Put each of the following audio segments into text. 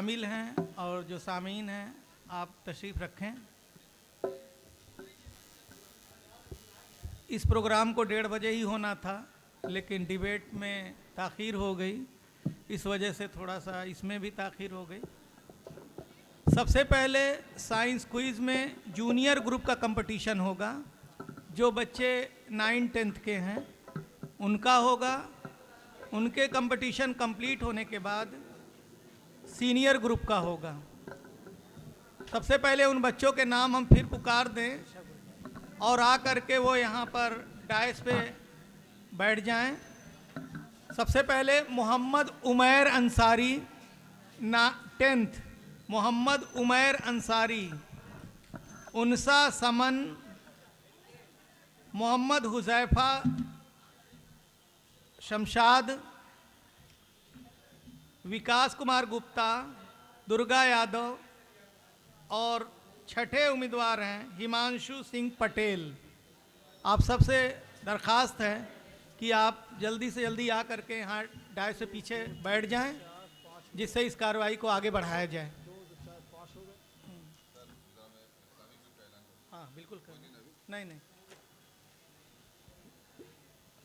शामिल हैं और जो सामीन हैं आप तशरीफ़ रखें। इस प्रोग्राम को 1:30 बजे ही होना था, लेकिन डिबेट में ताख़ीर हो गई, इस वजह से थोड़ा सा इसमें भी ताख़ीर हो गई। सबसे पहले साइंस क्विज़ में जूनियर ग्रुप का कंपटीशन होगा। जो बच्चे 9th-10th के हैं उनका होगा। उनके कंपटीशन कंप्लीट होने के बाद सीनियर ग्रुप का होगा। सबसे पहले उन बच्चों के नाम हम फिर पुकार दें और आ करके वो यहाँ पर डायस पे बैठ जाएं। सबसे पहले मोहम्मद उमैर अंसारी, 10th, मोहम्मद उमैर अंसारी। उनसा समन, मोहम्मद हुज़ैफ़ा शमशाद, विकास कुमार गुप्ता, दुर्गा यादव और छठे उम्मीदवार हैं हिमांशु सिंह पटेल। आप सबसे दरख्वास्त है कि आप जल्दी से जल्दी आ करके यहाँ डायस से पीछे बैठ जाएं, जिससे इस कार्रवाई को आगे बढ़ाया जाए। हाँ बिल्कुल कर, नहीं।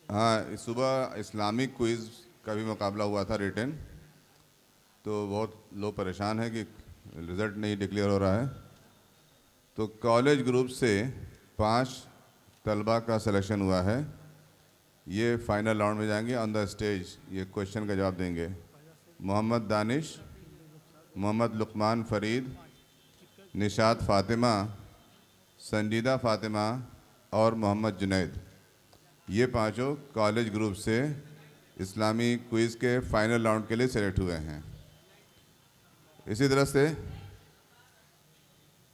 हाँ, सुबह इस्लामिक क्विज़ का भी मुकाबला हुआ था रिटन, तो बहुत लोग परेशान हैं कि रिज़ल्ट नहीं डिक्लेयर हो रहा है। तो कॉलेज ग्रुप से 5 तलबा का सिलेक्शन हुआ है। ये फाइनल राउंड में जाएंगे, ऑन द स्टेज ये क्वेश्चन का जवाब देंगे। मोहम्मद दानिश, मोहम्मद लुकमान फ़रीद, निशात फ़ातिमा, संजीदा फ़ातिमा और मोहम्मद जुनैद, ये पांचों कॉलेज ग्रुप से इस्लामी क्विज़ के फाइनल राउंड के लिए सेलेक्ट हुए हैं। इसी तरह से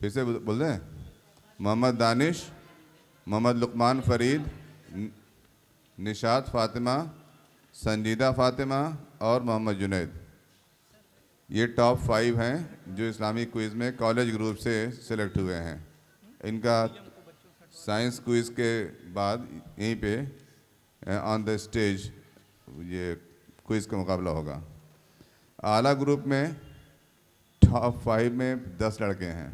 फिर से बोल दें, मोहम्मद दानिश, मोहम्मद लुकमान फ़रीद, निशात फ़ातिमा, संजीदा फ़ातिमा और मोहम्मद जुनैद, ये टॉप 5 हैं जो इस्लामी क्विज़ में कॉलेज ग्रुप से सिलेक्ट हुए हैं। इनका साइंस क्विज़ के बाद यहीं पे ऑन द स्टेज ये क्विज़ का मुकाबला होगा। आला ग्रुप में टॉप 5 में 10 लड़के हैं।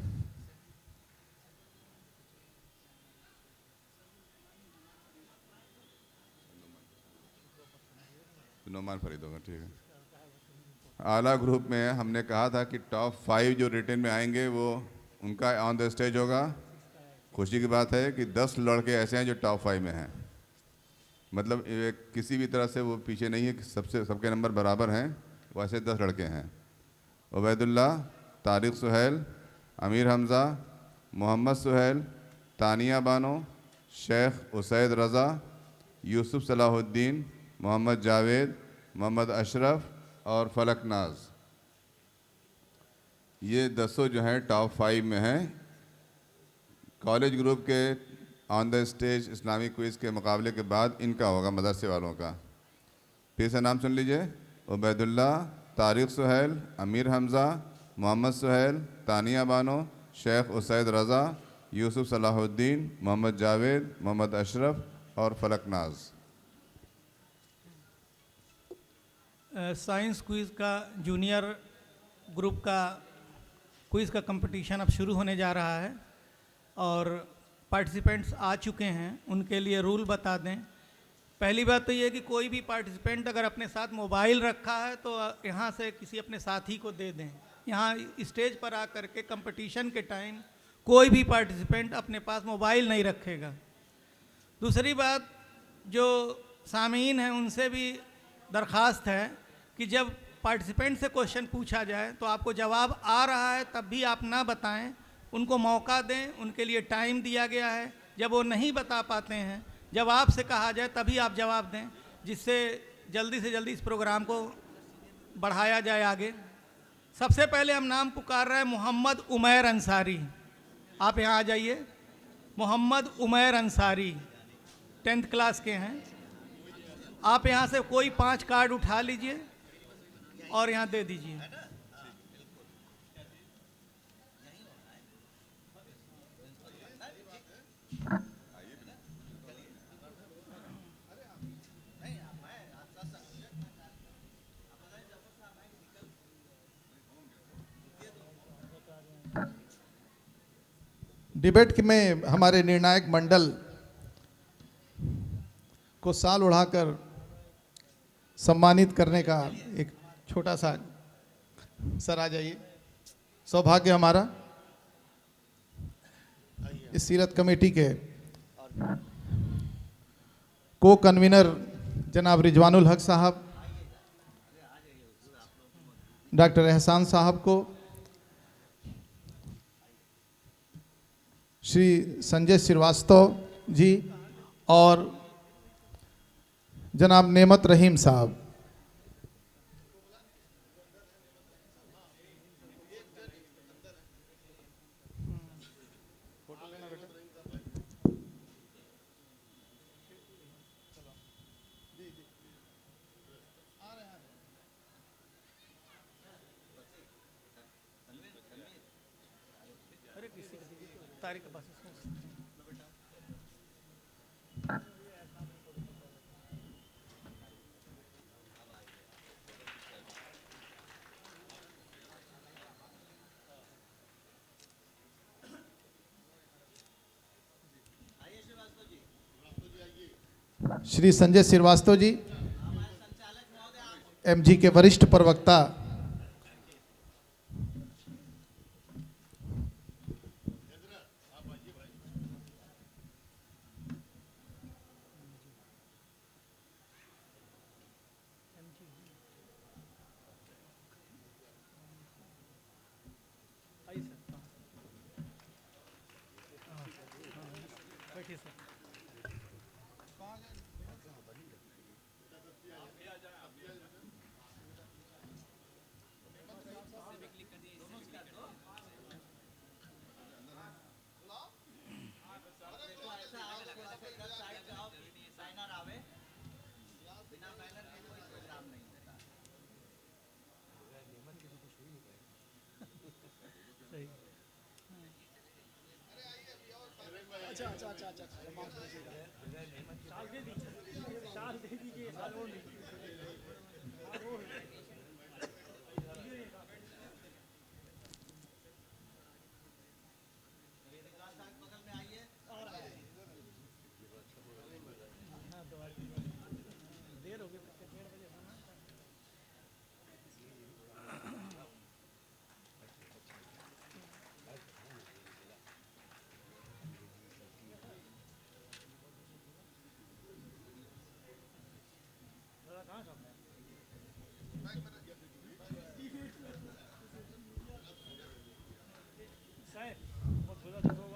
नोमान फरीद होगा, ठीक है। आला ग्रुप में हमने कहा था कि टॉप 5 जो रिटन में आएंगे वो उनका ऑन द स्टेज होगा। खुशी की बात है कि 10 लड़के ऐसे हैं जो टॉप 5 में हैं, मतलब किसी भी तरह से वो पीछे नहीं है, सबके नंबर बराबर हैं। वैसे 10 लड़के हैं। उबैदुल्ला, तारिक सुहैल, अमीर हमज़ा, मोहम्मद सुहैल, तानिया बानो, शेख उसैद रज़ा, यूसुफ सलाहुद्दीन, मोहम्मद जावेद, मोहम्मद अशरफ और फलक नाज, ये 10 जो हैं टॉप 5 में हैं। कॉलेज ग्रुप के on the stage Islamic quiz के मुकाबले के बाद इनका होगा, मदरसे वालों का। फिर से नाम सुन लीजिए, उबैदुल्ला, तारिक सुहैल, अमीर हमज़ा, मोहम्मद सुहैल, तानिया बानो, शेख उसैद रज़ा, यूसुफ सलाहुद्दीन, मोहम्मद जावेद, मोहम्मद अशरफ और फलक नाज। साइंस क्विज़ का जूनियर ग्रुप का क्विज़ का कंपटीशन अब शुरू होने जा रहा है और पार्टिसिपेंट्स आ चुके हैं। उनके लिए रूल बता दें। पहली बात तो ये है कि कोई भी पार्टिसिपेंट अगर अपने साथ मोबाइल रखा है तो यहाँ से किसी अपने साथी को दे दें। यहाँ स्टेज पर आकर के कंपटीशन के टाइम कोई भी पार्टिसिपेंट अपने पास मोबाइल नहीं रखेगा। दूसरी बात, जो सामीन हैं उनसे भी दरख्वास्त है कि जब पार्टिसिपेंट से क्वेश्चन पूछा जाए तो आपको जवाब आ रहा है तब भी आप ना बताएं, उनको मौका दें। उनके लिए टाइम दिया गया है। जब वो नहीं बता पाते हैं, जब आपसे कहा जाए तभी आप जवाब दें, जिससे जल्दी से जल्दी इस प्रोग्राम को बढ़ाया जाए आगे। सबसे पहले हम नाम पुकार रहे हैं मोहम्मद उमैर अंसारी। आप यहाँ आ जाइए। मोहम्मद उमैर अंसारी 10th क्लास के हैं। आप यहाँ से कोई 5 कार्ड उठा लीजिए और यहाँ दे दीजिए। डिबेट में हमारे निर्णायक मंडल को साल उड़ाकर सम्मानित करने का एक छोटा सा, सर आ जाइए, सौभाग्य हमारा इस सीरत कमेटी के को कन्वीनर जनाब रिजवानुल हक साहब, डॉक्टर एहसान साहब को, श्री संजय श्रीवास्तव जी और जनाब नेमत रहीम साहब। तारीख के पास श्री संजय श्रीवास्तव जी, एमजी के वरिष्ठ प्रवक्ता,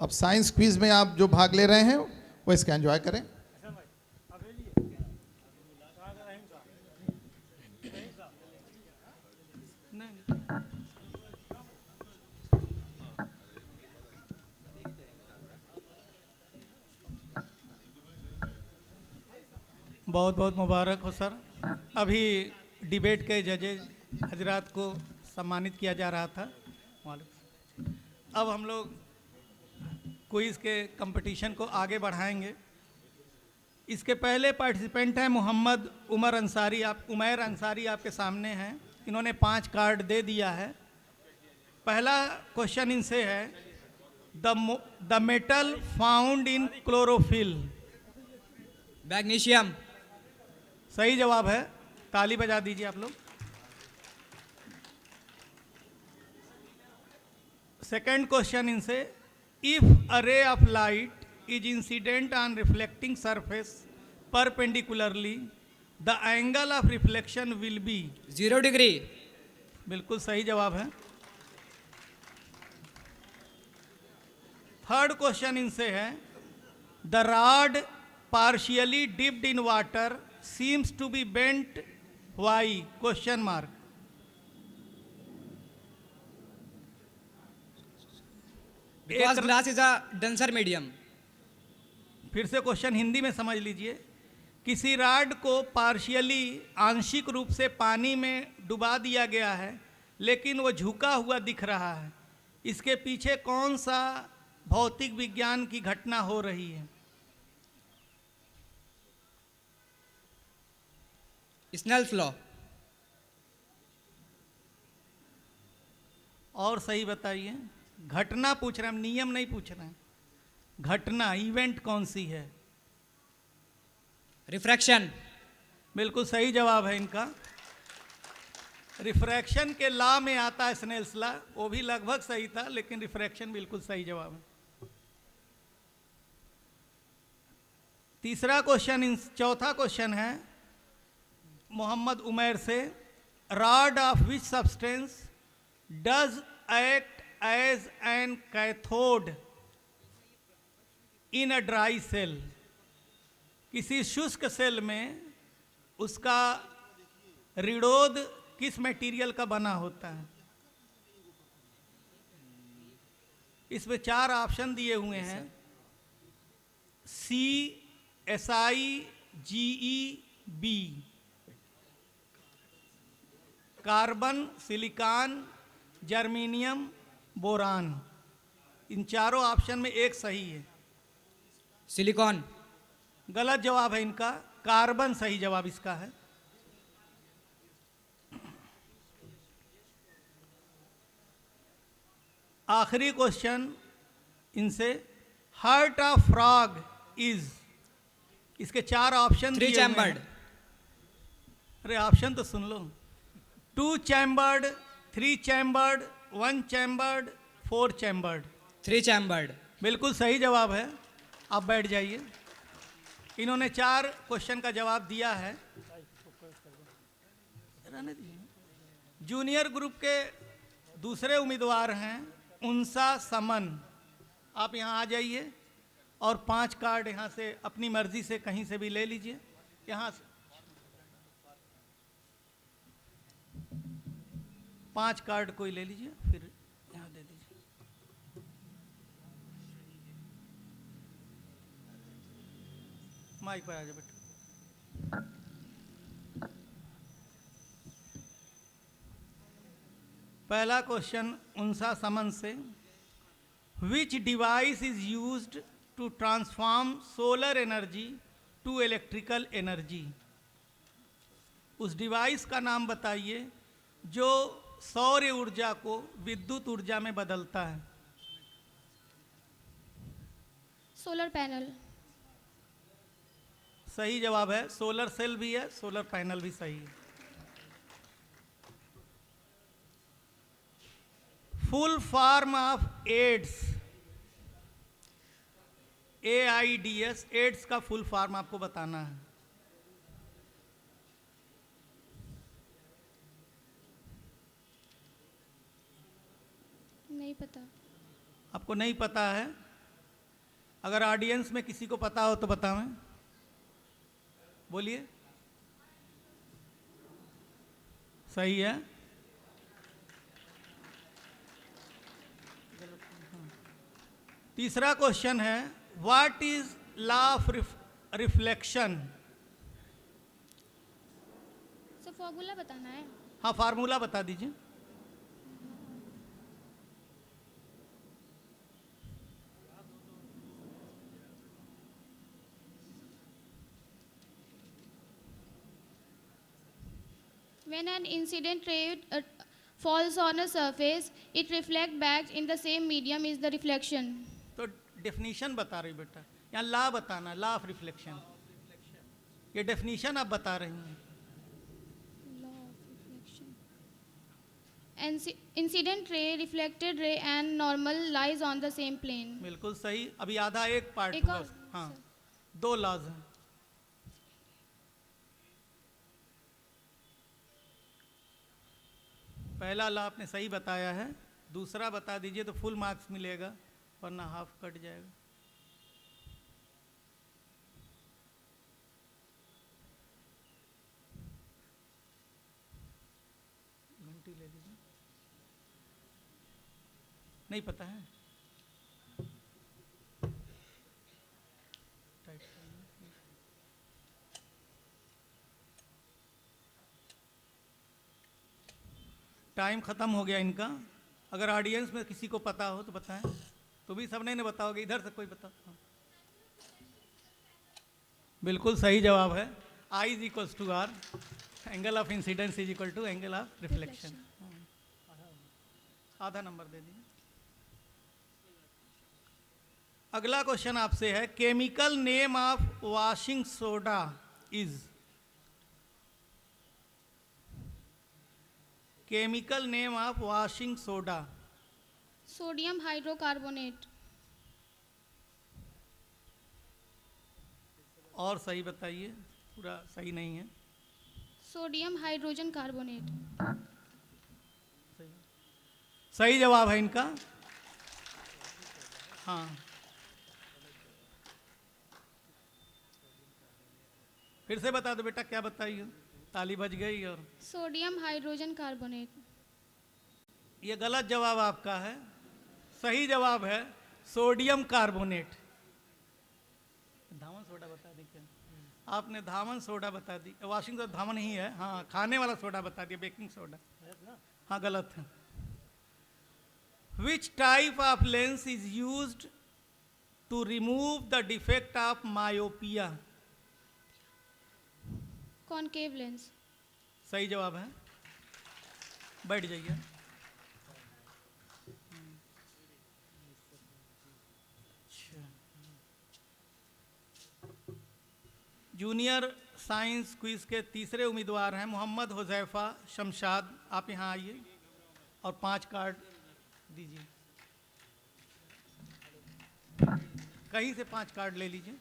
अब साइंस क्विज में आप जो भाग ले रहे हैं वो इसका एंजॉय करें। बहुत बहुत मुबारक हो सर। अभी डिबेट के जजेज हजरात को सम्मानित किया जा रहा था। अब हम लोग क्विज़ के कंपटीशन को आगे बढ़ाएंगे। इसके पहले पार्टिसिपेंट हैं मोहम्मद उमर अंसारी, उमैर अंसारी आपके सामने हैं। इन्होंने 5 कार्ड दे दिया है। पहला क्वेश्चन इनसे है, the metal found in chlorophyll. Magnesium. सही जवाब है, ताली बजा दीजिए आप लोग। सेकंड क्वेश्चन इनसे, if a ray of light is incident on reflecting surface perpendicularly the angle of reflection will be 0 degree. बिल्कुल सही जवाब है। थर्ड क्वेश्चन इनसे है, the rod partially dipped in water seems to be bent, why? Question mark. Because glass is a denser medium. फिर से question Hindi में समझ लीजिए। किसी रॉड को पार्शियली, आंशिक रूप से पानी में डुबा दिया गया है, लेकिन वो झुका हुआ दिख रहा है। इसके पीछे कौन सा भौतिक विज्ञान की घटना हो रही है? Snell's law. और सही बताइए। घटना पूछ रहे हैं हम, नियम नहीं पूछ रहे हैं। घटना इवेंट कौन सी है? रिफ्रैक्शन। बिल्कुल सही जवाब है इनका। रिफ्रैक्शन के लॉ में आता है स्नेल्स लॉ, वो भी लगभग सही था, लेकिन रिफ्रैक्शन बिल्कुल सही जवाब है। तीसरा क्वेश्चन, चौथा क्वेश्चन है मोहम्मद उमैर से, rod of which substance does act as an cathode in a dry cell? किसी शुष्क सेल में उसका ऋणोद किस मटेरियल का बना होता है? इसमें 4 ऑप्शन दिए हुए हैं, CSI-GeB, carbon, silicon, germanium, boron. इन चारों ऑप्शन में एक सही है। सिलिकॉन। गलत जवाब है इनका, कार्बन सही जवाब इसका है। आखिरी क्वेश्चन इनसे, हार्ट ऑफ फ्रॉग इज, इसके 4 ऑप्शन 3 चैम्बर्ड। अरे ऑप्शन तो सुन लो, 2 chambered, 3 chambered, 1 chambered, 4 chambered. 3 chambered. बिल्कुल सही जवाब है। आप बैठ जाइए। इन्होंने 4 क्वेश्चन का जवाब दिया है। जूनियर ग्रुप के दूसरे उम्मीदवार हैं उनसा समन। आप यहाँ आ जाइए और 5 कार्ड यहाँ से अपनी मर्जी से कहीं से भी ले लीजिए। यहाँ से 5 कार्ड कोई ले लीजिए, फिर यहाँ दे दीजिए। माइक पर आ जाए बेटा। पहला क्वेश्चन उनसा समन से, which device is used to transform solar energy to electrical energy? उस डिवाइस का नाम बताइए जो सौर ऊर्जा को विद्युत ऊर्जा में बदलता है। Solar panel. सही जवाब है। सोलर सेल भी है, सोलर पैनल भी सही है। Full form of AIDS, AIDS, AIDS का फुल फॉर्म आपको बताना है। नहीं पता। आपको नहीं पता है? अगर ऑडियंस में किसी को पता हो तो बताएं, बोलिए। सही है। तीसरा क्वेश्चन है, what is law of reflection? Sir formula बताना है। हाँ, फार्मूला बता दीजिए। When an incident ray falls on a surface, it reflects back in the same medium is the reflection. तो डेफिनेशन बता रही बेटा, यहाँ लॉ बताना, लॉ ऑफ रिफ्लेक्शन। ये डेफिनेशन आप बता रही हैं। Law of reflection. Incident ray, reflected ray and normal lies on the same plane. बिल्कुल सही। अभी आधा एक पार्ट एक हुआ। और, हाँ, सर। 2 लॉज हैं। पहला लॉ आपने सही बताया है, दूसरा बता दीजिए तो फुल मार्क्स मिलेगा, वरना हाफ कट जाएगा। घंटी ले लीजिए। नहीं पता है? टाइट कर लीजिए। टाइम ख़त्म हो गया इनका। अगर ऑडियंस में किसी को पता हो तो बताएं। तो भी सब नहीं बताओगे, इधर से कोई बताओ। हाँ। बिल्कुल सही जवाब है। I is equals to R, angle of incidence is equal to angle of reflection. आधा नंबर दे दीजिए। अगला क्वेश्चन आपसे है, chemical name of washing soda is. Chemical name of washing soda. Sodium hydrocarbonate. और सही बताइए, पूरा सही नहीं है। Sodium hydrogen carbonate. सही जवाब है इनका। हाँ, फिर से बता दो बेटा, क्या बताइए, ताली बज गई। और Sodium hydrogen carbonate. ये गलत जवाब आपका है। सही जवाब है सोडियम कार्बोनेट। धामन सोडा बता दी क्या? आपने धामन सोडा बता दी। वॉशिंग सोडा धामन ही है, हाँ, खाने वाला सोडा बता दिया, बेकिंग सोडा। हाँ, गलत है। Which type of lens is used to remove the defect of myopia? Concave lens. सही जवाब है। बैठ जाइए। जूनियर साइंस क्विज के तीसरे उम्मीदवार हैं मोहम्मद हुजैफा शमशाद। आप यहाँ आइए और 5 कार्ड दीजिए। कहीं से 5 कार्ड ले लीजिए।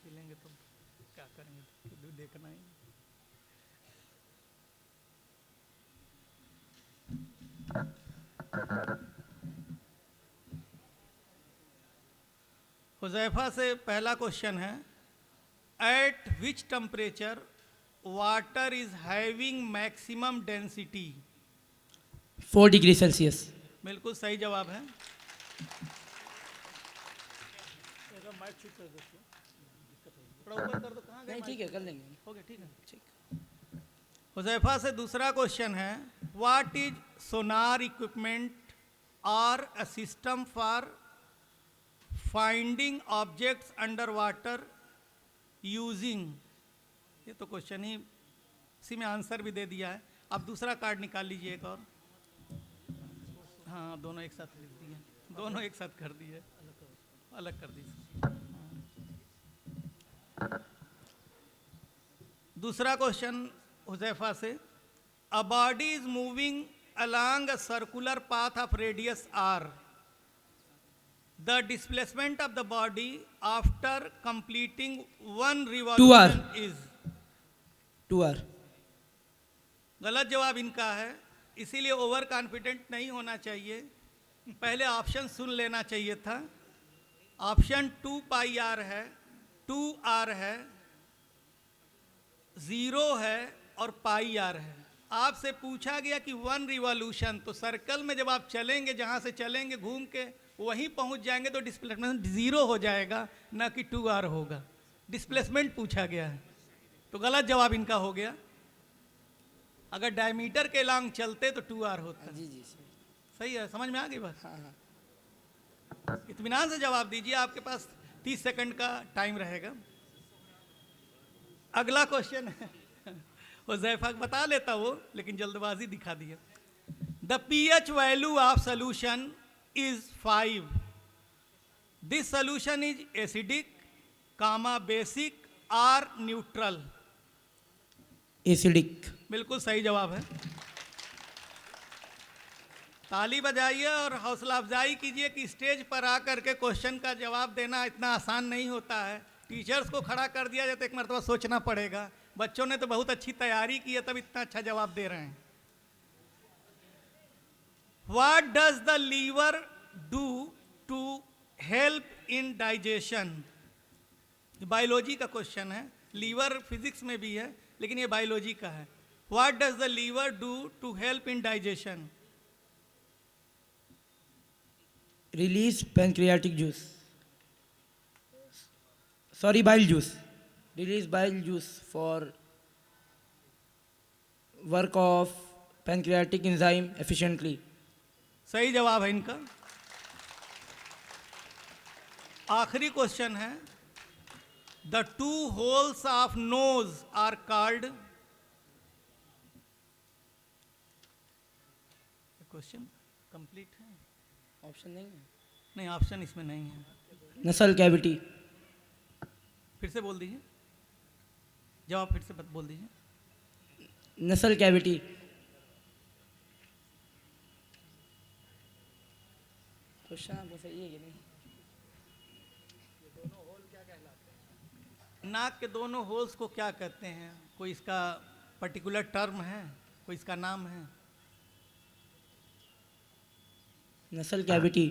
लेंगे तो क्या करेंगे, देखना ही। हुजैफा से पहला क्वेश्चन है, eight which temperature water is having maximum density? 4 degree Celsius. बिल्कुल सही जवाब है। थोड़ा ऊपर कर दो, कहाँ गए? नहीं ठीक है, कर लेंगे। हो गया, ठीक है, ठीक। हुजैफा से दूसरा क्वेश्चन है, व्हाट इज सोनार इक्विपमेंट और a system for finding objects under water using? ये तो क्वेश्चन ही, इसी में आंसर भी दे दिया है। आप दूसरा कार्ड निकाल लीजिए एक और। हाँ, दोनों एक साथ लिख दिए, दोनों एक साथ कर दिए, अलग कर दीजिए। दूसरा क्वेश्चन हुजैफा से, a body is moving along a circular path of radius r. The displacement of the body after completing one revolution is? 2r। गलत जवाब इनका है, इसीलिए ओवर कॉन्फिडेंट नहीं होना चाहिए। पहले ऑप्शन सुन लेना चाहिए था। ऑप्शन 2 पाई आर है, 2r है, 0 है और पाई आर है। आपसे पूछा गया कि 1 रिवॉल्यूशन, तो सर्कल में जब आप चलेंगे, जहाँ से चलेंगे घूम के वहीं पहुँच जाएंगे तो डिस्प्लेसमेंट 0 हो जाएगा, ना कि 2r होगा। डिस्प्लेसमेंट पूछा गया है, तो गलत जवाब इनका हो गया। अगर डायमीटर के लॉन्ग चलते तो 2r होता। जी जी सही है, समझ में आ गई बात? हाँ हाँ। इत्मीनान से जवाब दीजिए, आपके पास 30 सेकंड का टाइम रहेगा। अगला क्वेश्चन है, हुजैफा बता लेता वो, लेकिन जल्दबाजी दिखा दिया। The pH value of solution is 5। This solution is acidic, comma basic और न्यूट्रल? एसिडिक। बिल्कुल सही जवाब है। ताली बजाइए और हौसला अफजाई कीजिए कि स्टेज पर आकर के क्वेश्चन का जवाब देना इतना आसान नहीं होता है। टीचर्स को खड़ा कर दिया जाए तो एक मरतबा सोचना पड़ेगा। बच्चों ने तो बहुत अच्छी तैयारी की है, तब इतना अच्छा जवाब दे रहे हैं। What does the liver do to help in digestion? Biology का क्वेश्चन है, लीवर फिजिक्स में भी है लेकिन ये बायोलॉजी का है। What does the liver do to help in digestion? Release pancreatic juice, sorry bile juice, release bile juice for work of pancreatic enzyme efficiently. सही जवाब है इनका। आखिरी क्वेश्चन है, the 2 holes of nose are called? Question complete है? Option नहीं है। नहीं, ऑप्शन इसमें नहीं है। नसल कैविटी। फिर से बोल दीजिए, जवाब फिर से बोल दीजिए। नसल कैविटी। क्वेश्चन आपको सही है कि नहीं? नाक के दोनों होल्स को क्या कहते हैं? कोई इसका पर्टिकुलर टर्म है, कोई इसका नाम है? नसल कैविटी।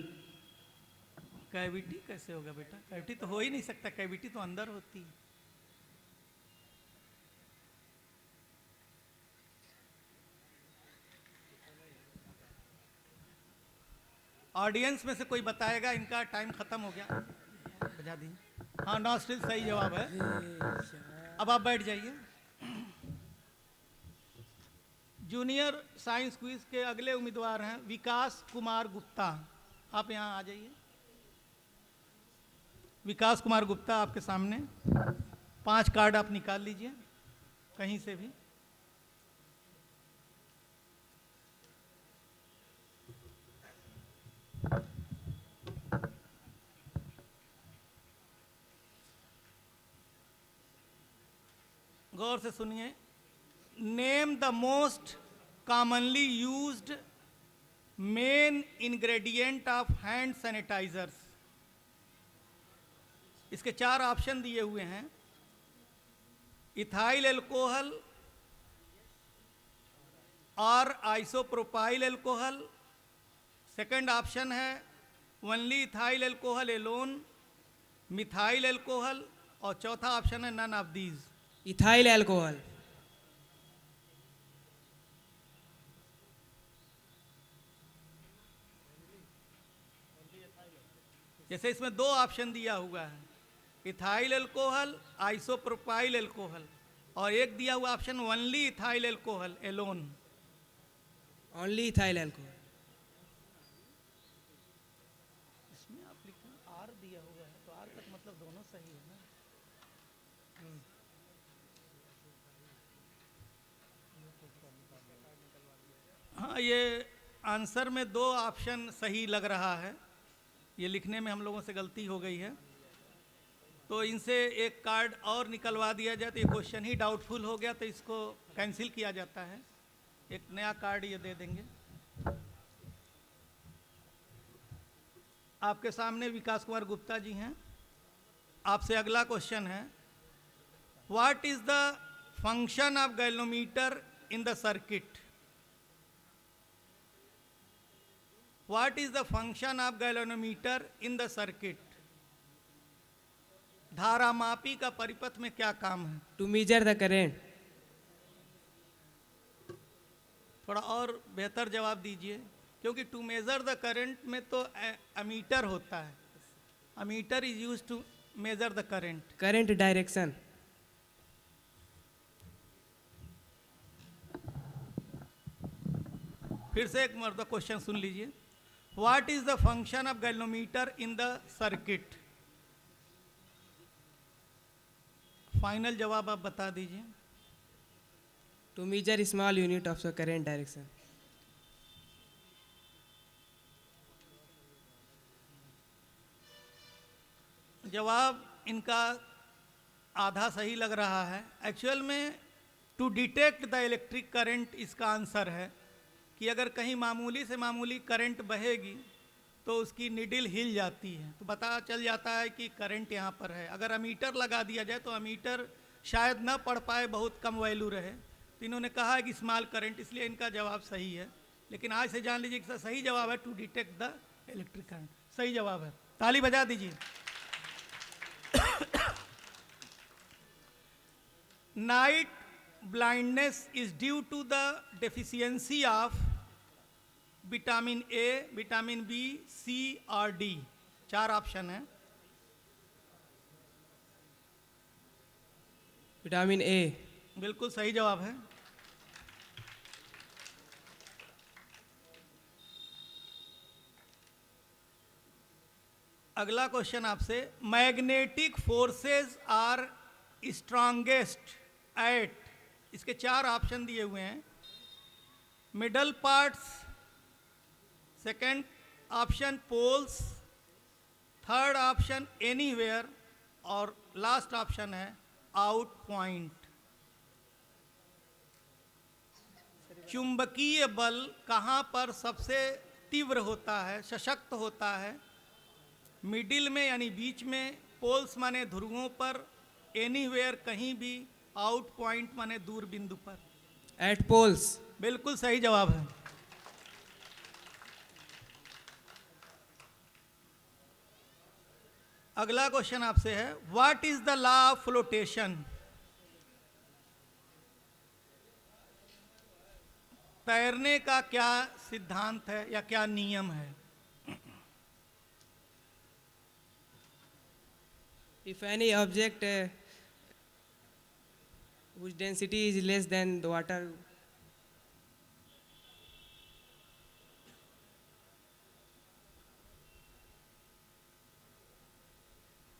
कैविटी कैसे होगा बेटा? कैविटी तो हो ही नहीं सकता, कैविटी तो अंदर होती है। ऑडियंस में से कोई बताएगा? इनका टाइम खत्म हो गया, बजा दीजिए। हाँ, नॉस्ट्रिल सही जवाब है। अब आप बैठ जाइए। जूनियर साइंस क्विज के अगले उम्मीदवार हैं विकास कुमार गुप्ता। आप यहाँ आ जाइए। विकास कुमार गुप्ता आपके सामने। 5 कार्ड आप निकाल लीजिए कहीं से भी। गौर से सुनिए। Name the most commonly used main ingredient of hand sanitizers. इसके 4 ऑप्शन दिए हुए हैं। इथाइल एल्कोहल और आइसोप्रोपाइल एल्कोहल। सेकंड ऑप्शन है only ethyl alcohol alone, methyl alcohol, और चौथा ऑप्शन है none of these. Ethyl alcohol. जैसे इसमें 2 ऑप्शन दिया हुआ है, इथाइल एल्कोहल, आइसोप्रोपाइल एल्कोहल, और एक दिया हुआ option only ethyl alcohol alone. Only ethyl alcohol. इसमें आप लिखें आर दिया हुआ है, तो आर तक मतलब दोनों सही है ना। हाँ, ये आंसर में 2 ऑप्शन सही लग रहा है। ये लिखने में हम लोगों से गलती हो गई है, तो इनसे एक कार्ड और निकलवा दिया जाए। तो ये क्वेश्चन ही डाउटफुल हो गया, तो इसको कैंसिल किया जाता है। एक नया कार्ड ये दे देंगे। आपके सामने विकास कुमार गुप्ता जी हैं। आपसे अगला क्वेश्चन है, what is the function of galvanometer in the circuit? What is the function of galvanometer in the circuit? धारामापी का परिपथ में क्या काम है? To measure the current. थोड़ा और बेहतर जवाब दीजिए, क्योंकि टू मेजर द करंट में तो अमीटर होता है। Ammeter is use to measure the current. Current direction. फिर से एक मर्द क्वेश्चन सुन लीजिए। What is the function of galvanometer in the circuit? Final जवाब आप बता दीजिए। To measure small unit of the current direction. जवाब इनका आधा सही लग रहा है। एक्चुअल में to detect the electric current इसका आंसर है, कि अगर कहीं मामूली से मामूली करंट बहेगी तो उसकी निडिल हिल जाती है, तो पता चल जाता है कि करंट यहाँ पर है। अगर अमीटर लगा दिया जाए तो अमीटर शायद न पढ़ पाए, बहुत कम वैल्यू रहे। तो इन्होंने कहा है कि स्मॉल करंट, इसलिए इनका जवाब सही है। लेकिन आज से जान लीजिए कि सही जवाब है to detect the electric current. सही जवाब है, ताली बजा दीजिए। Night blindness is due to the deficiency of vitamin A, vitamin B, C और डी। 4 ऑप्शन है। Vitamin A. बिल्कुल सही जवाब है। अगला क्वेश्चन आपसे, magnetic forces are strongest at. इसके 4 ऑप्शन दिए हुए हैं। Middle parts, second option poles, third option anywhere और लास्ट ऑप्शन है आउट पॉइंट। चुंबकीय बल कहाँ पर सबसे तीव्र होता है, सशक्त होता है? मिडिल में यानी बीच में, पोल्स माने ध्रुवों पर, एनीवेयर कहीं भी, आउट पॉइंट माने दूर बिंदु पर। At poles. बिल्कुल सही जवाब है। अगला क्वेश्चन आपसे है, what is the law of flotation? तैरने का क्या सिद्धांत है या क्या नियम है? If any object whose density is less than the water,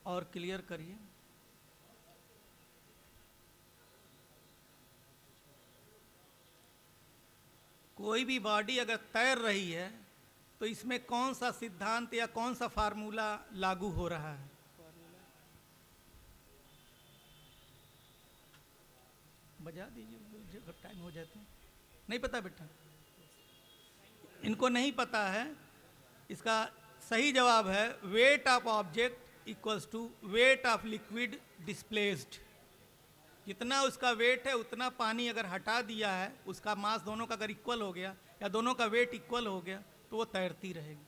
और क्लियर करिए। कोई भी बॉडी अगर तैर रही है तो इसमें कौन सा सिद्धांत या कौन सा फार्मूला लागू हो रहा है? बजा दीजिए अगर टाइम हो जाए तो। नहीं पता बेटा, इनको नहीं पता है। इसका सही जवाब है weight of object equals to weight of liquid displaced. जितना उसका वेट है उतना पानी अगर हटा दिया है, उसका मास दोनों का अगर इक्वल हो गया या दोनों का वेट इक्वल हो गया तो वो तैरती रहेगी।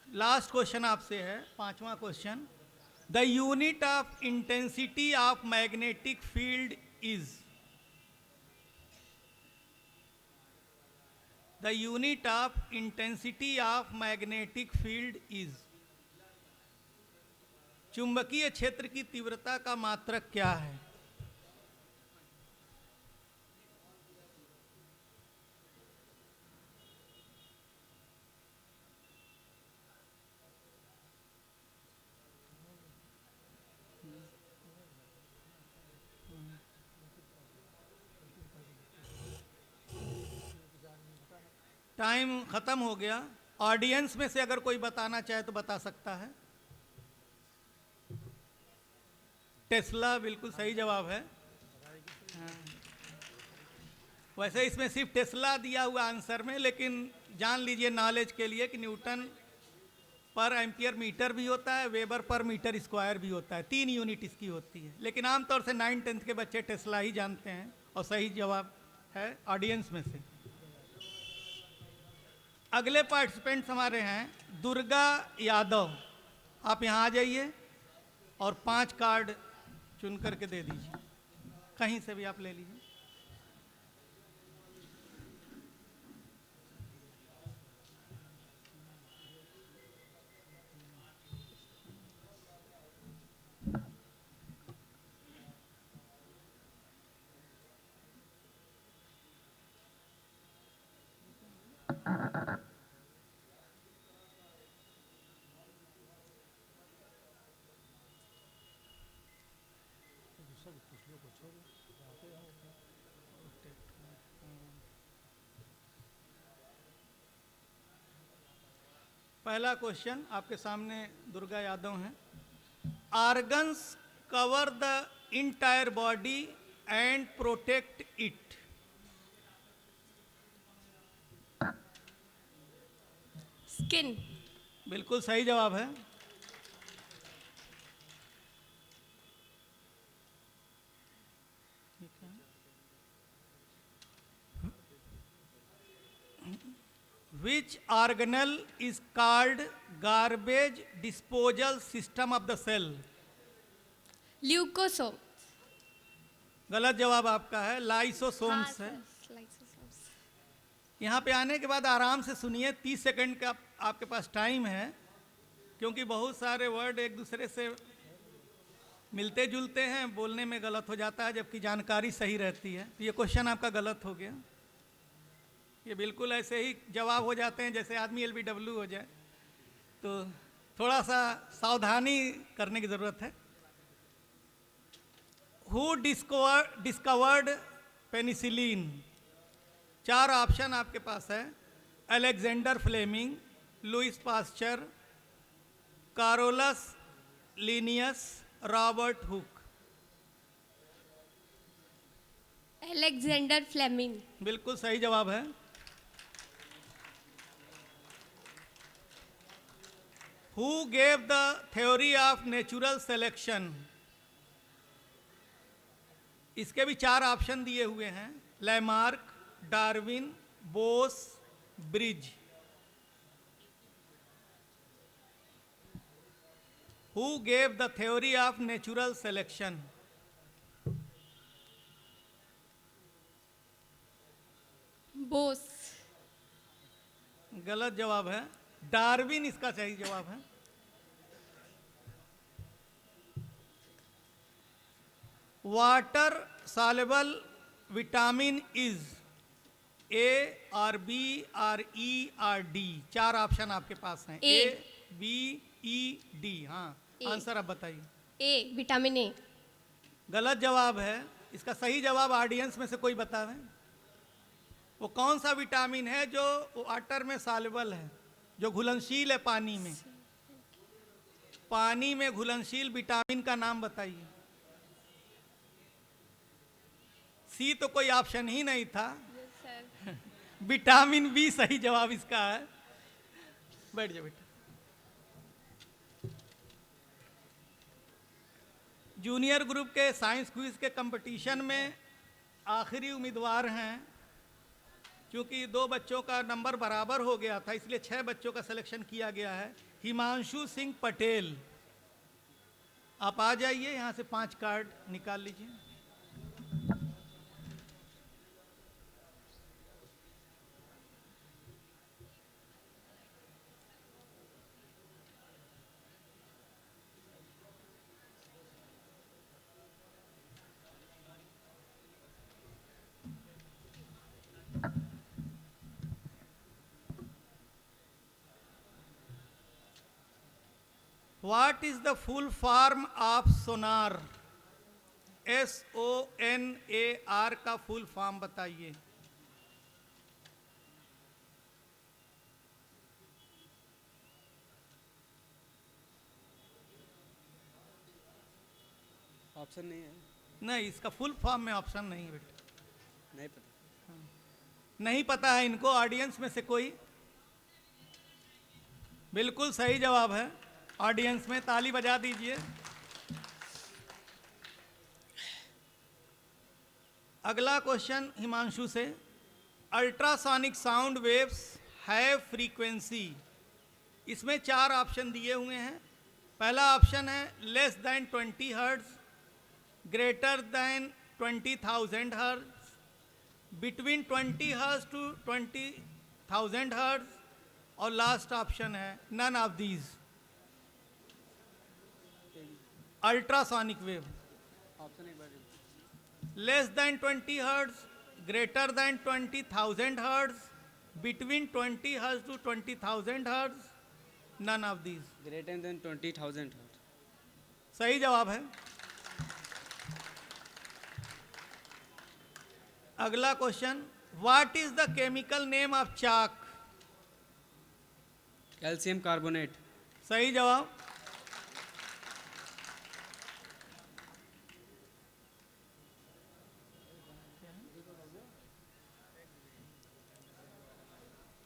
लास्ट क्वेश्चन आपसे है, पांचवा question. The unit of intensity of magnetic field is. The unit of intensity of magnetic field is. चुंबकीय क्षेत्र की तीव्रता का मात्रक क्या है? टाइम खत्म हो गया। ऑडियंस में से अगर कोई बताना चाहे तो बता सकता है। टेस्ला बिल्कुल सही जवाब है। हाँ। वैसे इसमें सिर्फ टेस्ला दिया हुआ आंसर में, लेकिन जान लीजिए नॉलेज के लिए कि न्यूटन पर एम्पियर मीटर भी होता है, वेबर पर मीटर स्क्वायर भी होता है, 3 यूनिट इसकी होती है। लेकिन आमतौर से 9th-10th के बच्चे टेस्ला ही जानते हैं और सही जवाब है ऑडियंस में से। अगले पार्टिसिपेंट्स हमारे हैं दुर्गा यादव। आप यहाँ आ जाइए और 5 कार्ड चुन करके दे दीजिए, कहीं से भी आप ले लीजिए। पहला क्वेश्चन आपके सामने दुर्गा यादव हैं। Organs cover the entire body and protect it. Skin. बिल्कुल सही जवाब है। Which organelle is called garbage disposal system of the cell? Leucosome. गलत जवाब आपका है, लाइसोसोम्स है। Lysosomes. यहाँ पे आने के बाद आराम से सुनिए, 30 सेकंड का आपके पास टाइम है, क्योंकि बहुत सारे वर्ड एक दूसरे से मिलते जुलते हैं, बोलने में गलत हो जाता है जबकि जानकारी सही रहती है। तो ये क्वेश्चन आपका गलत हो गया। ये बिल्कुल ऐसे ही जवाब हो जाते हैं जैसे आदमी LBW हो जाए, तो थोड़ा सा सावधानी करने की ज़रूरत है। Who discovered penicillin? 4 ऑप्शन आपके पास है: Alexander Fleming, Louis Pasteur, Carolus Linnaeus, Robert Hooke. Alexander Fleming. बिल्कुल सही जवाब है। Who gave the theory of natural selection? इसके भी 4 ऑप्शन दिए हुए हैं: Lamarck, Darwin, Bose, Bridge. Who gave the theory of natural selection? Bose. गलत जवाब है, डार्विन इसका सही जवाब है। Water soluble vitamin is A और बी और ई और डी। 4 ऑप्शन आपके पास हैं: A। A, B, E, D. हाँ, A। आंसर अब बताइए। A, vitamin A. गलत जवाब है। इसका सही जवाब ऑडियंस में से कोई बतावे। वो कौन सा विटामिन है जो वाटर में सॉल्युबल है, जो घुलनशील है पानी में? पानी में घुलनशील विटामिन का नाम बताइए। सी तो कोई ऑप्शन ही नहीं था। विटामिन बी सही जवाब इसका है। बैठ जाओ बेटा। जूनियर ग्रुप के साइंस क्विज के कंपटीशन में आखिरी उम्मीदवार हैं। क्योंकि 2 बच्चों का नंबर बराबर हो गया था, इसलिए 6 बच्चों का सिलेक्शन किया गया है। हिमांशु सिंह पटेल, आप आ जाइए, यहाँ से 5 कार्ड निकाल लीजिए। What is the full form of sonar? SONAR का फुल फॉर्म बताइए। ऑप्शन नहीं है। नहीं, इसका फुल फॉर्म में ऑप्शन नहीं है बेटा। नहीं पता। नहीं पता है इनको ऑडियंस में से कोई? बिल्कुल सही जवाब है। ऑडियंस में ताली बजा दीजिए। अगला क्वेश्चन हिमांशु से। Ultrasonic sound waves have frequency. इसमें 4 ऑप्शन दिए हुए हैं। पहला ऑप्शन है less than 20 hertz, greater than 20,000 hertz, between 20 hertz to 20,000 hertz, और लास्ट ऑप्शन है none of these. Ultrasonic wave option एक बार less than 20 hertz, greater than 20,000 hertz, between 20 hertz to 20,000 hertz, none of these. Greater than 20,000 hertz. सही जवाब है। अगला question, what is the chemical name of chalk? Calcium carbonate. सही जवाब।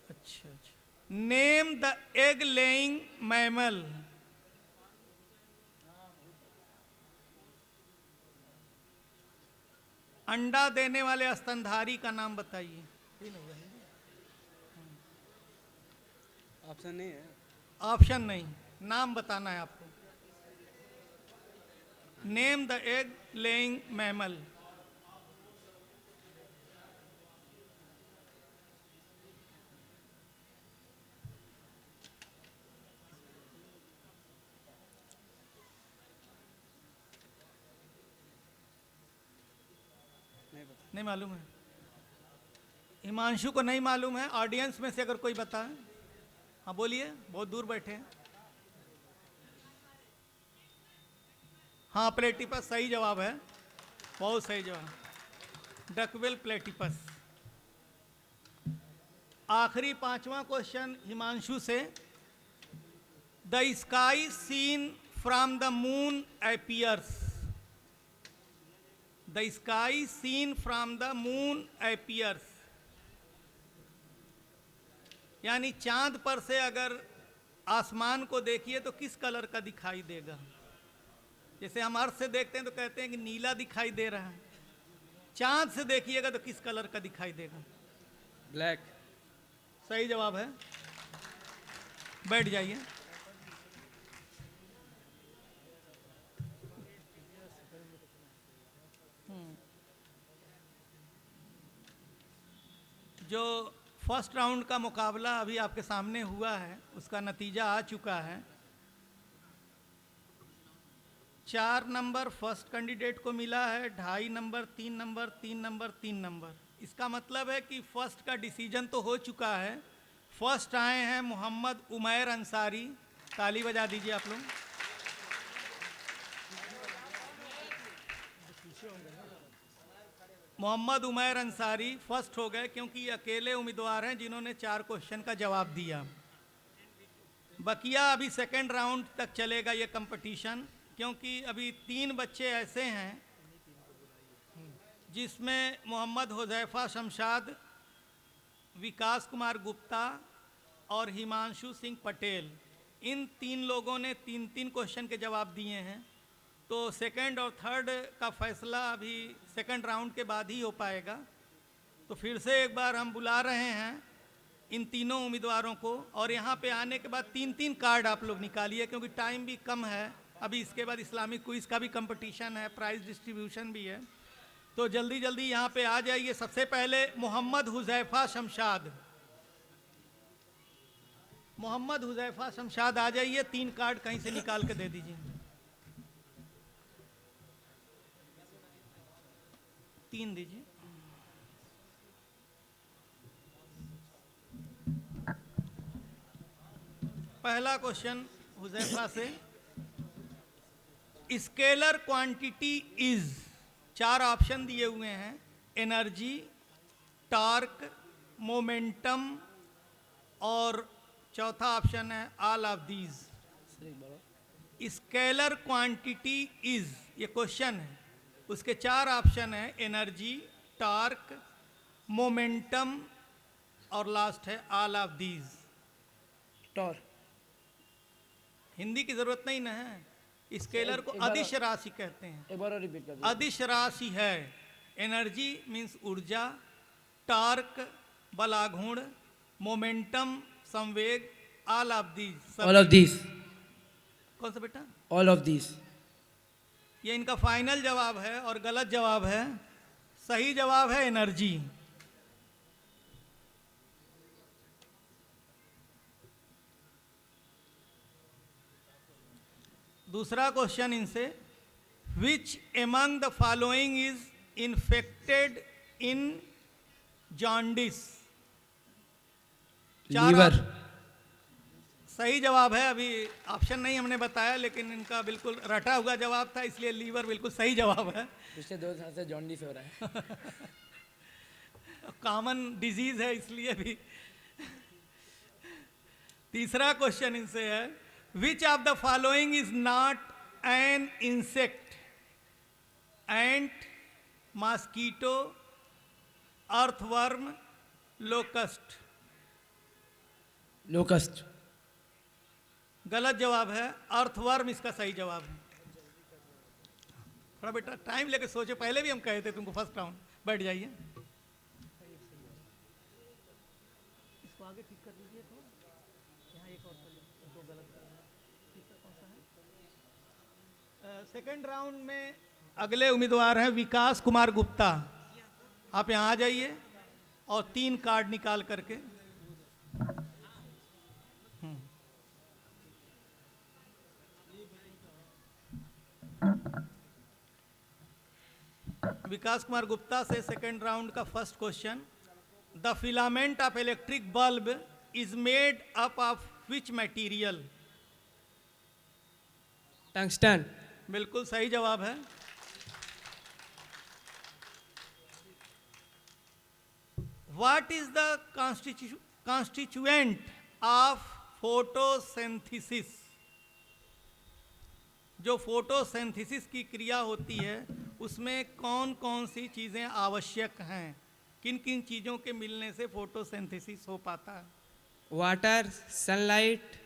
अच्छा अच्छा। Name the egg laying mammal. अंडा देने वाले स्तनधारी का नाम बताइए। ऑप्शन नहीं है। ऑप्शन नहीं, नाम बताना है आपको। Name the egg laying mammal. नहीं पता। नहीं मालूम है। हिमांशु को नहीं मालूम है। ऑडियंस में से अगर कोई बताए। हाँ बोलिए, बहुत दूर बैठे हैं। हाँ, प्लेटिपस सही जवाब है। बहुत सही जवाब, डकवेल प्लेटिपस। आखिरी पांचवा क्वेश्चन हिमांशु से। The sky seen from the moon appears. The sky seen from the moon appears, यानी चांद पर से अगर आसमान को देखिए तो किस कलर का दिखाई देगा। जैसे हम अर्थ से देखते हैं तो कहते हैं कि नीला दिखाई दे रहा है, चांद से देखिएगा तो किस कलर का दिखाई देगा? ब्लैक। सही जवाब है। बैठ जाइए। जो फर्स्ट राउंड का मुकाबला अभी आपके सामने हुआ है उसका नतीजा आ चुका है। 4 नंबर फर्स्ट कैंडिडेट को मिला है, 2.5 नंबर, 3 नंबर, 3 नंबर, 3 नंबर। इसका मतलब है कि फर्स्ट का डिसीजन तो हो चुका है। फर्स्ट आए हैं मोहम्मद उमैर अंसारी। ताली बजा दीजिए आप लोग। मोहम्मद उमैर अंसारी फर्स्ट हो गए क्योंकि ये अकेले उम्मीदवार हैं जिन्होंने 4 क्वेश्चन का जवाब दिया। बकिया अभी सेकेंड राउंड तक चलेगा ये कंपटीशन, क्योंकि अभी 3 बच्चे ऐसे हैं जिसमें मोहम्मद हुज़ैफ़ा शमशाद, विकास कुमार गुप्ता और हिमांशु सिंह पटेल, इन 3 लोगों ने 3-3 क्वेश्चन के जवाब दिए हैं। तो सेकंड और थर्ड का फैसला अभी सेकंड राउंड के बाद ही हो पाएगा। तो फिर से एक बार हम बुला रहे हैं इन तीनों उम्मीदवारों को, और यहाँ पे आने के बाद 3-3 कार्ड आप लोग निकालिए क्योंकि टाइम भी कम है। अभी इसके बाद इस्लामिक क्विज का भी कंपटीशन है, प्राइज डिस्ट्रीब्यूशन भी है, तो जल्दी जल्दी यहाँ पे आ जाइए। सबसे पहले मोहम्मद हुज़ैफ़ा शमशाद। मोहम्मद हुज़ैफ़ा शमशाद आ जाइए, 3 कार्ड कहीं से निकाल के दे दीजिए। 3 दीजिए। पहला क्वेश्चन हुज़ैफ़ा से, स्केलर क्वांटिटी इज, 4 ऑप्शन दिए हुए हैं, एनर्जी, टॉर्क, मोमेंटम और चौथा ऑप्शन है all of these. Scalar quantity is ये क्वेश्चन है, उसके 4 ऑप्शन है, एनर्जी, टॉर्क, मोमेंटम और लास्ट है all of these. Torque. Hindi की जरूरत नहीं ना है। स्केलर को अदिश राशि कहते हैं। एक बार और रिपीट कर अदिश राशि है। एनर्जी मीन्स ऊर्जा, टॉर्क बलाघूर्ण, मोमेंटम संवेग, all of these. All of this. कौन सा बेटा? All of this. ये इनका फाइनल जवाब है और गलत जवाब है। सही जवाब है एनर्जी। दूसरा क्वेश्चन इनसे, which among the following is infected in jaundice? Liver. सही जवाब है। अभी ऑप्शन नहीं हमने बताया, लेकिन इनका बिल्कुल रटा हुआ जवाब था, इसलिए लीवर बिल्कुल सही जवाब है। पिछले 2 साल से जॉन्डिस हो रहा है। कॉमन डिजीज है इसलिए भी। तीसरा क्वेश्चन इनसे है, which of the following is not an insect? Ant, mosquito, earthworm, locust. Locust. गलत जवाब है, अर्थवर्म इसका सही जवाब है। थोड़ा बेटा टाइम लेके सोचो, पहले भी हम कहे थे तुमको फर्स्ट राउंड। बैठ जाइए। इसको आगे ठीक कर दीजिए तो यहाँ एक और दो गलत। तीसरा कौन सा है? सेकंड राउंड में अगले उम्मीदवार हैं विकास कुमार गुप्ता। आप यहाँ आ जाइए और 3 कार्ड निकाल करके। विकास कुमार गुप्ता से सेकंड राउंड का first question, the filament of electric bulb is made up of which material? Tungsten. बिल्कुल सही जवाब है। What is the constituent of photosynthesis, जो फोटोसिंथेसिस की क्रिया होती है उसमें कौन कौन सी चीज़ें आवश्यक हैं, किन किन चीज़ों के मिलने से फोटोसिंथेसिस हो पाता है? water, sunlight,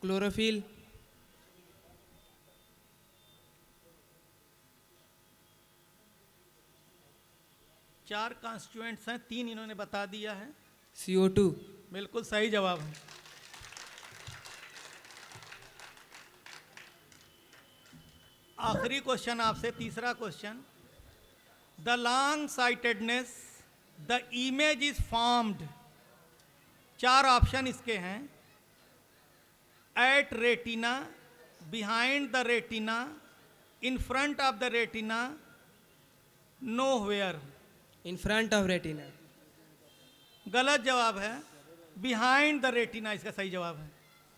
chlorophyll, चार कॉन्स्टिट्यूएंट्स हैं, तीन इन्होंने बता दिया है। CO2, बिल्कुल सही जवाब है। आखिरी क्वेश्चन आपसे, तीसरा question. The long sightedness, the image is formed, चार ऑप्शन इसके हैं। At retina, behind the retina, in front of the retina, nowhere. in front of retina. गलत जवाब है, बिहाइंड द रेटिना इसका सही जवाब है।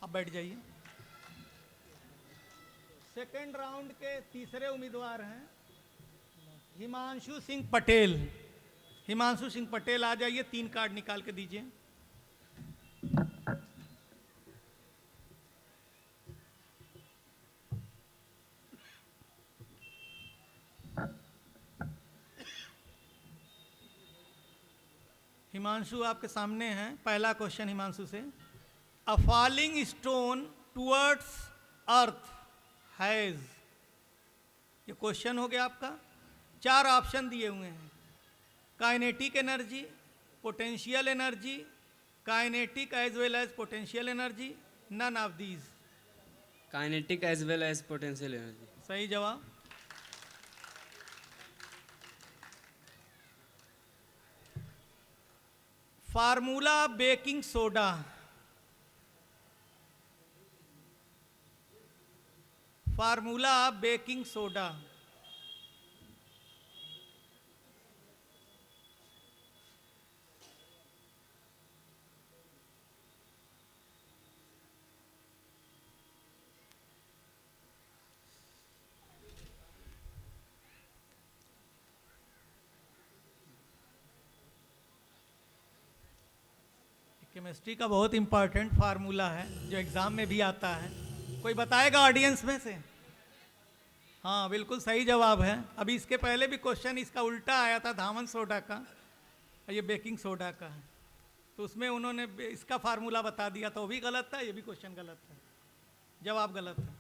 अब बैठ जाइए। सेकेंड राउंड के तीसरे उम्मीदवार हैं हिमांशु सिंह पटेल। हिमांशु सिंह पटेल आ जाइए, 3 कार्ड निकाल के दीजिए। हिमांशु आपके सामने हैं। पहला क्वेश्चन हिमांशु से, a falling stone towards earth has, ये क्वेश्चन हो गया आपका। 4 ऑप्शन दिए हुए हैं, kinetic energy, potential energy, kinetic as well as potential energy, none of these. Kinetic as well as potential energy. सही जवाब। Formula baking soda, formula baking soda. Chemistry का बहुत इंपॉर्टेंट फार्मूला है जो एग्जाम में भी आता है। कोई बताएगा ऑडियंस में से? हाँ बिल्कुल सही जवाब है। अभी इसके पहले भी क्वेश्चन इसका उल्टा आया था, धामन सोडा का, ये बेकिंग सोडा का है, तो उसमें उन्होंने इसका फार्मूला बता दिया था, वो भी गलत था, ये भी क्वेश्चन गलत था, जवाब गलत है।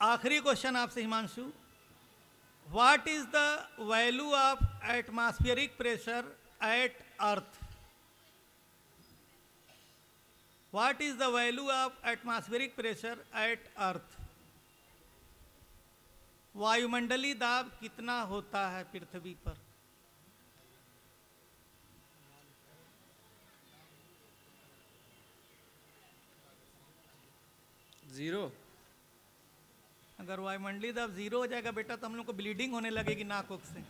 आखिरी क्वेश्चन आपसे Himanshu, what is the value of atmospheric pressure at earth? What is the value of atmospheric pressure at earth? वायुमंडलीय दाब कितना होता है पृथ्वी पर? Zero. अगर वायुमंडलीय दाब 0 हो जाएगा बेटा तो हम लोग को ब्लीडिंग होने लगेगी नाक उक से।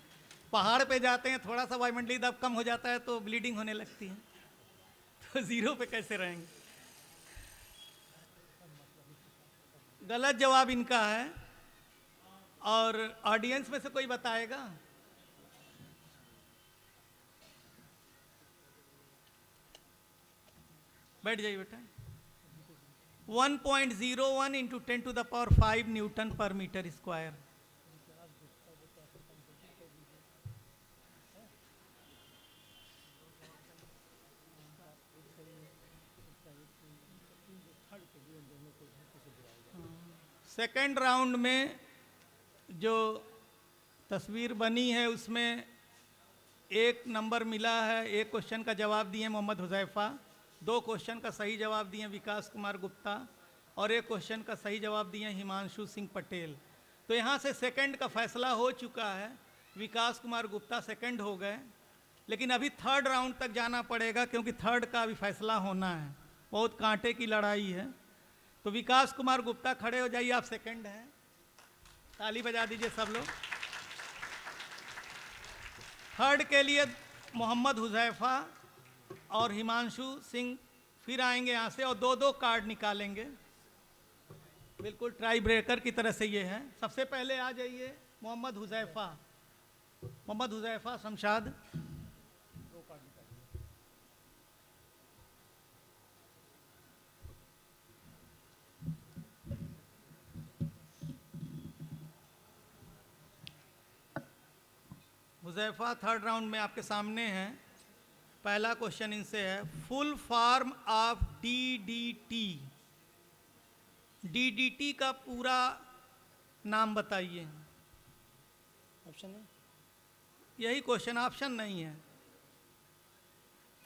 पहाड़ पे जाते हैं, थोड़ा सा वायुमंडलीय दाब कम हो जाता है तो ब्लीडिंग होने लगती है, तो 0 पे कैसे रहेंगे? गलत जवाब इनका है। और ऑडियंस में से कोई बताएगा? बैठ जाइए बेटा। 1.01 into 10 to the power 5 newton पर मीटर स्क्वायर। सेकेंड राउंड में जो तस्वीर बनी है उसमें 1 नंबर मिला है। एक क्वेश्चन का जवाब दिए मोहम्मद हुज़ैफा, 2 क्वेश्चन का सही जवाब दिए विकास कुमार गुप्ता, और 1 क्वेश्चन का सही जवाब दिए हिमांशु सिंह पटेल। तो यहाँ से सेकंड का फैसला हो चुका है, विकास कुमार गुप्ता सेकंड हो गए, लेकिन अभी थर्ड राउंड तक जाना पड़ेगा क्योंकि थर्ड का अभी फैसला होना है, बहुत कांटे की लड़ाई है। तो विकास कुमार गुप्ता खड़े हो जाइए, आप सेकंड हैं, ताली बजा दीजिए सब लोग। थर्ड के लिए मोहम्मद हुज़ैफा और हिमांशु सिंह फिर आएंगे यहाँ से और 2-2 कार्ड निकालेंगे। बिल्कुल ट्राई ब्रेकर की तरह से ये है। सबसे पहले आ जाइए मोहम्मद हुजैफा। मोहम्मद हुजैफा शमशाद। हुजैफा थर्ड राउंड में आपके सामने हैं। पहला क्वेश्चन इनसे है, full form of DDT. DDT का पूरा नाम बताइए। ऑप्शन है यही क्वेश्चन, ऑप्शन नहीं है।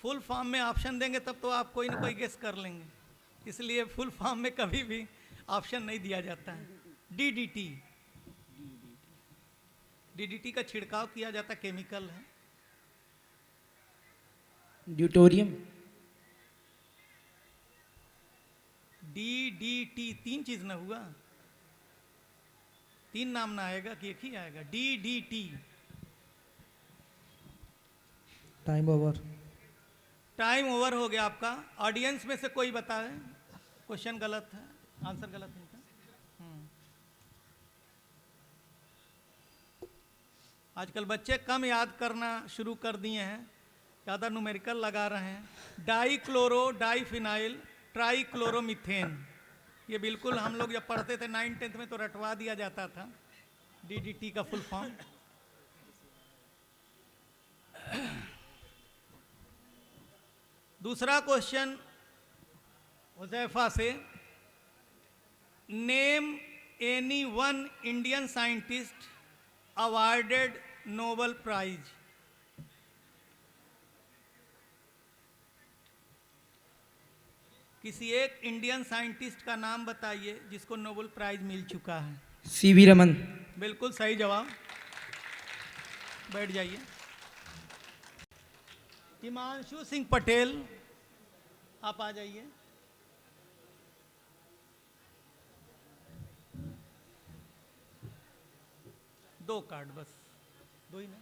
फुल फॉर्म में ऑप्शन देंगे तब तो आप कोई ना कोई गेस कर लेंगे, इसलिए फुल फॉर्म में कभी भी ऑप्शन नहीं दिया जाता है। डीडीटी, डीडीटी का छिड़काव किया जाता केमिकल है। ड्यूटोरियम। डीडीटी, तीन चीज ना हुआ, तीन नाम ना आएगा कि एक ही आएगा। DDT. Time over. Time over हो गया आपका। ऑडियंस में से कोई बताए, क्वेश्चन गलत है, आंसर गलत है इनका। आजकल बच्चे कम याद करना शुरू कर दिए हैं, ज़्यादा न्यूमेरिकल लगा रहे हैं। Die chloro diphenyl try chloromethane, ये बिल्कुल हम लोग जब पढ़ते थे 9th 10th में तो रटवा दिया जाता था डीडीटी का फुल फॉर्म। दूसरा क्वेश्चन हुजैफा से, name any one Indian scientist awarded Nobel prize. किसी एक इंडियन साइंटिस्ट का नाम बताइए जिसको नोबेल प्राइज मिल चुका है। सीवी रमन। बिल्कुल सही जवाब। बैठ जाइए। हिमांशु सिंह पटेल, आप आ जाइए। दो कार्ड बस, दो ही ना।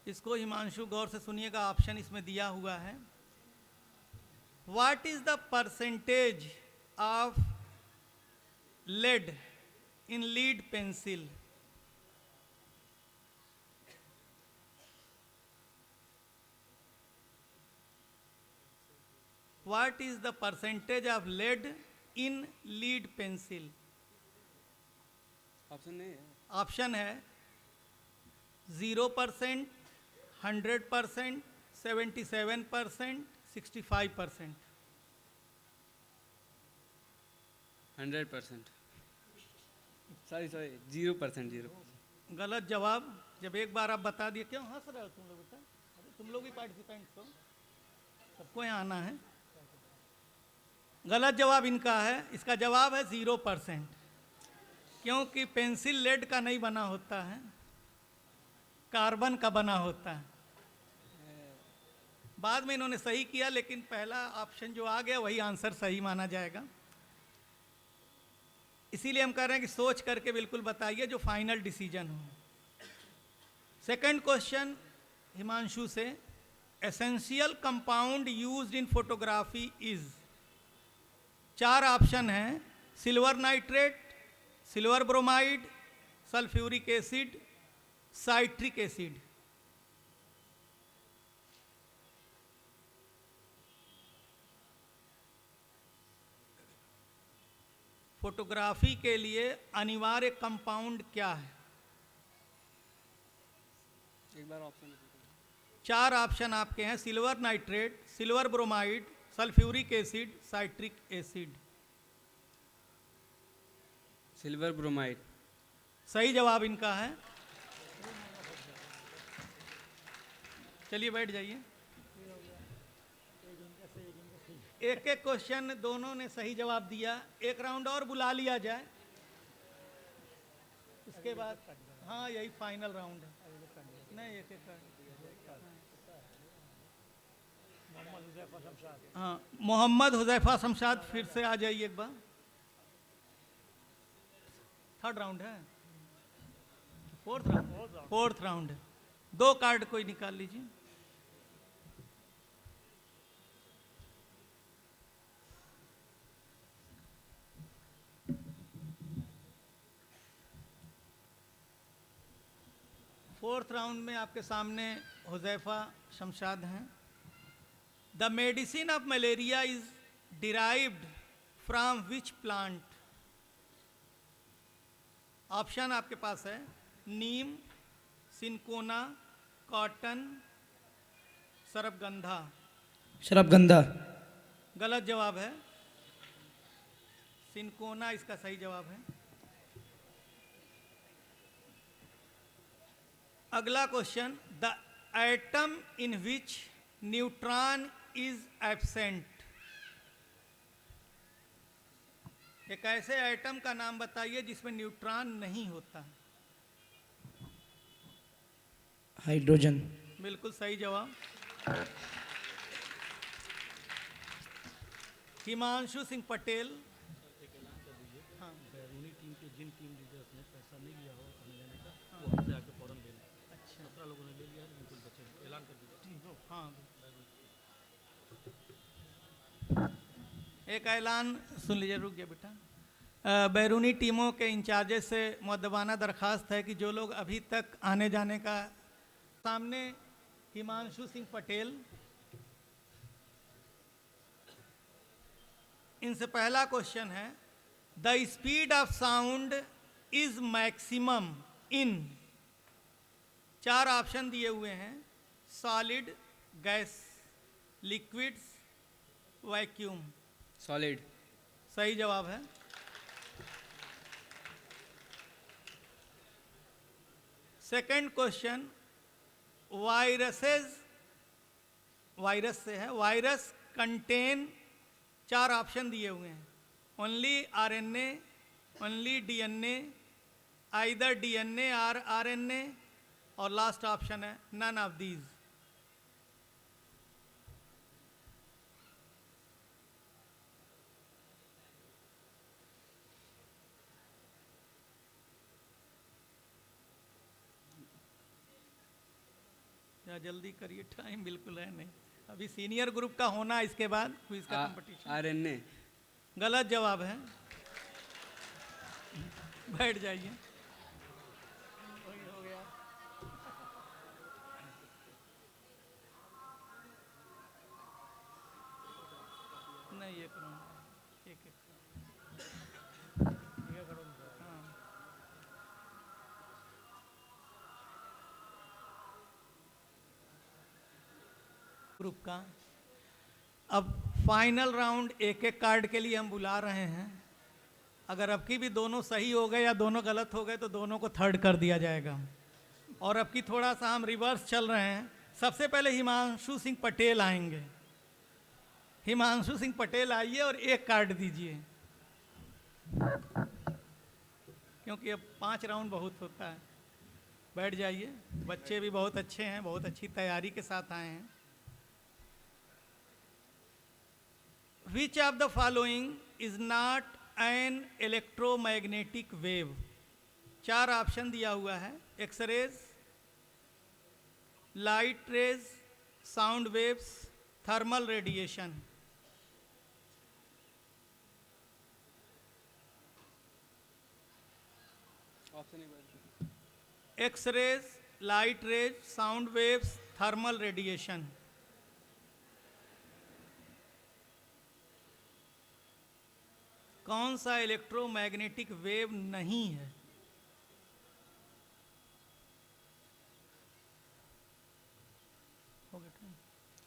इसको हिमांशु गौर से सुनिएगा, ऑप्शन इसमें दिया हुआ है। What is the percentage of lead in lead pencil? What is the percentage of lead in lead pencil? Option नहीं है। ऑप्शन है 0%, 100%, 77%, 65%। 100%। सॉरी 0%। 0। गलत जवाब। जब एक बार आप बता दिए, क्यों हंस रहे हो तुम लोग बेटा? अरे तुम लोग भी पार्टिसिपेंट्स हो, सबको यहाँ आना है। गलत जवाब इनका है। इसका जवाब है 0%, क्योंकि पेंसिल लेड का नहीं बना होता है, कार्बन का बना होता है। बाद में इन्होंने सही किया, लेकिन पहला ऑप्शन जो आ गया वही आंसर सही माना जाएगा। इसीलिए हम कह रहे हैं कि सोच करके बिल्कुल बताइए जो फाइनल डिसीजन हो। सेकंड क्वेश्चन हिमांशु से, essential compound used in photography is. चार ऑप्शन हैं, silver nitrate, silver bromide, sulphuric acid, citric acid. Photography के लिए अनिवार्य कंपाउंड क्या है? एक बार ऑप्शन। चार ऑप्शन आपके हैं, silver nitrate, silver bromide, sulphuric acid, citric acid. Silver bromide. सही जवाब इनका है। चलिए बैठ जाइए। एक एक क्वेश्चन दोनों ने सही जवाब दिया। एक राउंड और बुला लिया जाए, इसके बाद हाँ यही फाइनल राउंड है। नहीं एक एक हाँ, मोहम्मद हुजैफा शमशाद फिर से आ जाइए एक बार। थर्ड राउंड है, फोर्थ राउंड है। दो कार्ड कोई निकाल लीजिए। फोर्थ राउंड में आपके सामने हुजैफा शमशाद हैं। The medicine of malaria is derived from which plant? Option आपके पास है नीम, सिनकोना, कॉटन, सरबगंधा। शरबगंधा। गलत जवाब है, सिनकोना इसका सही जवाब है। अगला question, the atom in which neutron is absent. एक ऐसे एटम का नाम बताइए जिसमें न्यूट्रॉन नहीं होता। हाइड्रोजन। बिल्कुल सही जवाब। हिमांशु सिंह पटेल। हाँ। बैरूनी टीम के जिन टीम लीडर्स ने पैसा नहीं लिया हो हमें लेने का, वो हमसे आके फौरन ले लें। अच्छा। 17 लोगों ने ले लिया, बिल्कुल बचे, ऐलान कर दीजिए। ठीक हो। हाँ। एक ऐलान सुन लीजिए, रुक गया बेटा। बैरूनी टीमों के इंचार्जेस से मुअद्दबाना दरखास्त है कि जो लोग अभी तक आने जाने का, सामने हिमांशु सिंह पटेल। इनसे पहला क्वेश्चन है, the speed of sound is maximum in. 4 option दिए हुए हैं, solid, gas, liquids, vacuum. Solid. सही जवाब है। सेकंड क्वेश्चन, वायरसेस, वायरस से है, वायरस कंटेन, 4 ऑप्शन दिए हुए हैं, only RNA, only DNA, either DNA और आरएनए, और लास्ट ऑप्शन है नन ऑफ दीज। जल्दी करिए, टाइम बिल्कुल है नहीं। अभी सीनियर ग्रुप का होना, इसके बाद क्विज का कंपटीशन। आरएनए। गलत जवाब है, बैठ जाइए। हो गया। नहीं, ये करो, एक एक करो। हाँ। ग्रुप का अब फाइनल राउंड, एक एक कार्ड के लिए हम बुला रहे हैं। अगर अब की भी दोनों सही हो गए या दोनों गलत हो गए तो दोनों को थर्ड कर दिया जाएगा। और अब की थोड़ा सा हम रिवर्स चल रहे हैं। सबसे पहले हिमांशु सिंह पटेल आएंगे। हिमांशु सिंह पटेल आइए और एक कार्ड दीजिए, क्योंकि अब 5 राउंड बहुत होता है। बैठ जाइए, बच्चे भी बहुत अच्छे हैं, बहुत अच्छी तैयारी के साथ आए हैं। Which of the following is not an electromagnetic wave? 4 option दिया हुआ है, X rays, light rays, sound waves, thermal radiation. X rays, light rays, sound waves, thermal radiation. कौन सा इलेक्ट्रोमैग्नेटिक वेव नहीं है?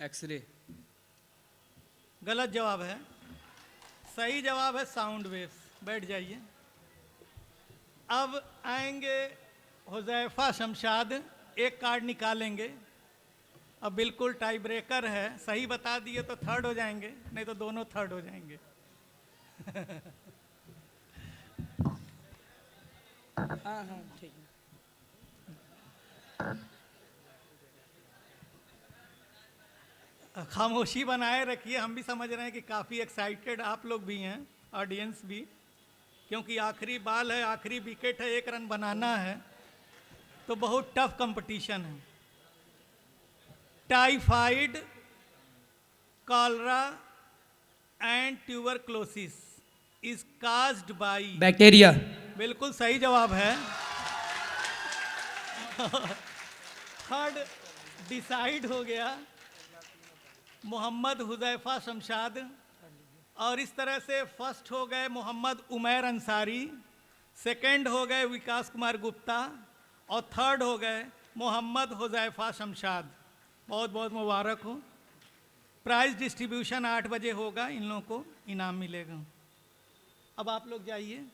एक्सरे। गलत जवाब है, सही जवाब है साउंड वेव्स। बैठ जाइए। अब आएंगे हुजैफा शमशाद, एक कार्ड निकालेंगे। अब बिल्कुल टाई ब्रेकर है, सही बता दिए तो थर्ड हो जाएंगे, नहीं तो दोनों थर्ड हो जाएंगे। हाँ हाँ ठीक है। खामोशी बनाए रखिए, हम भी समझ रहे हैं कि काफ़ी एक्साइटेड आप लोग भी हैं, ऑडियंस भी, क्योंकि आखिरी बॉल है, आखिरी विकेट है, 1 रन बनाना है, तो बहुत टफ कंपटीशन है। Typhoid, cholera and tuberculosis is caused by. Bacteria. बिल्कुल सही जवाब है। थर्ड डिसाइड हो गया मोहम्मद हुज़ैफ़ा शमशाद, और इस तरह से फर्स्ट हो गए मोहम्मद उमैर अंसारी, सेकंड हो गए विकास कुमार गुप्ता, और थर्ड हो गए मोहम्मद हुज़ैफ़ा शमशाद। बहुत बहुत मुबारक हो। प्राइज़ डिस्ट्रीब्यूशन 8 बजे होगा, इन लोगों को इनाम मिलेगा। अब आप लोग जाइए।